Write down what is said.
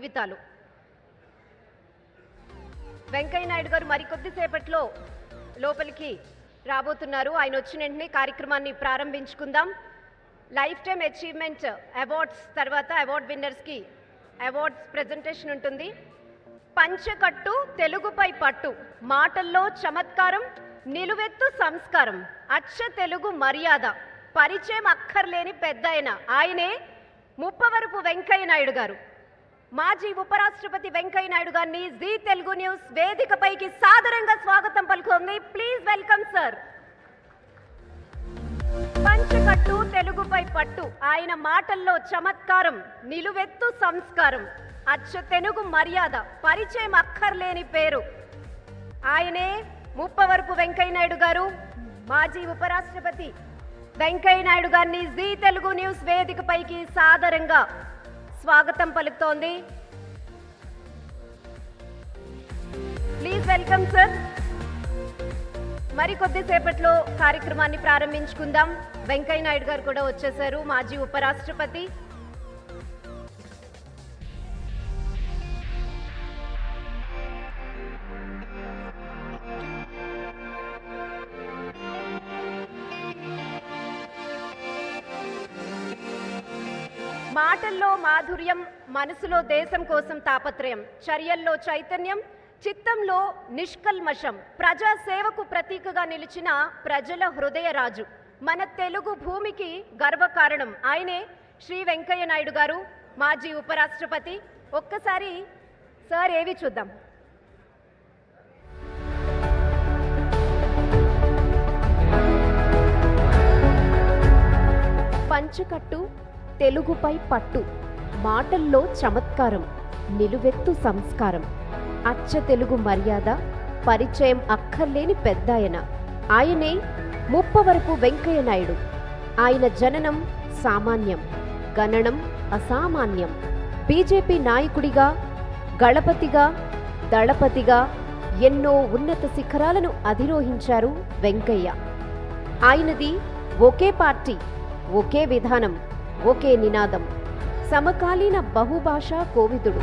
జీవితాలు. వెంకయ్య నాయుడు గారు మరికొద్దిసేపట్లో లోపలికి రాబోతున్నారు. ఆయన వచ్చిన వెంటనే కార్యక్రమాన్ని ప్రారంభించుకుందాం. లైఫ్ టైమ్ అచీవ్మెంట్ అవార్డ్స్ తర్వాత అవార్డ్ విన్నర్స్కి అవార్డ్స్ ప్రెజెంటేషన్ ఉంటుంది. పంచకట్టు తెలుగుపై పట్టు, మాటల్లో చమత్కారం, నిలువెత్తు సంస్కారం, అచ్చ తెలుగు మర్యాద, పరిచయం అక్కర్లేని పెద్దాయన ఆయనే ముప్పవరపు వెంకయ్య నాయుడు గారు. మాజీ ఉపరాష్ట్రపతి వెంకయ్య నాయుడు గారిని జీ తెలుగు న్యూస్ వేదికపైకి సాదరంగా స్వాగతం పలుకుతుంది. Please welcome sir. పంచకట్టు తెలుగుపై పట్టు, ఆయన మాటల్లో చమత్కారం, నిలువెత్తు సంస్కారం, అచ్చ తెలుగు మర్యాద, పరిచయం అక్కర్లేని పేరు. ఆయనే ముప్పవరపు వెంకయ్య నాయుడు గారు. మాజీ ఉపరాష్ట్రపతి వెంకయ్య నాయుడు గారిని జీ తెలుగు న్యూస్ వేదికపైకి సాదరంగా స్వాగతం పలుకుతోంది. Please welcome sir. మరికొద్దిసేపట్లో కార్యక్రమాన్ని ప్రారంభించుకుందాం. వెంకయ్య నాయుడు గారు కూడా వచ్చేశారు, మాజీ ఉపరాష్ట్రపతి. మాటల్లో మాధుర్యం, మనసులో దేశం కోసం తాపత్రయం, చర్యల్లో చైతన్యం, చిత్తంలో నిష్కల్మషం, ప్రజా సేవకు ప్రతీకగా నిలిచిన ప్రజల హృదయ రాజు, మన తెలుగు భూమికి గర్వకారణం ఆయనే శ్రీ వెంకయ్య నాయుడు గారు, మాజీ ఉపరాష్ట్రపతి. ఒక్కసారి సార్ ఏవి చూద్దాం. పంచకట్టు తెలుగుపై పట్టు, మాటల్లో చమత్కారం, నిలువెత్తు సంస్కారం, అచ్చ తెలుగు మర్యాద, పరిచయం అక్కర్లేని పెద్దాయన ఆయనే ముప్పవరపు వెంకయ్య నాయుడు. ఆయన జననం సామాన్యం, గణనం అసామాన్యం. బీజేపీ నాయకుడిగా, గళపతిగా, దళపతిగా ఎన్నో ఉన్నత శిఖరాలను అధిరోహించారు వెంకయ్య. ఆయనది ఒకే పార్టీ, ఒకే విధానం, ఒకే నినాదం, సమకాలీన బహుభాషా కోవిదుడు.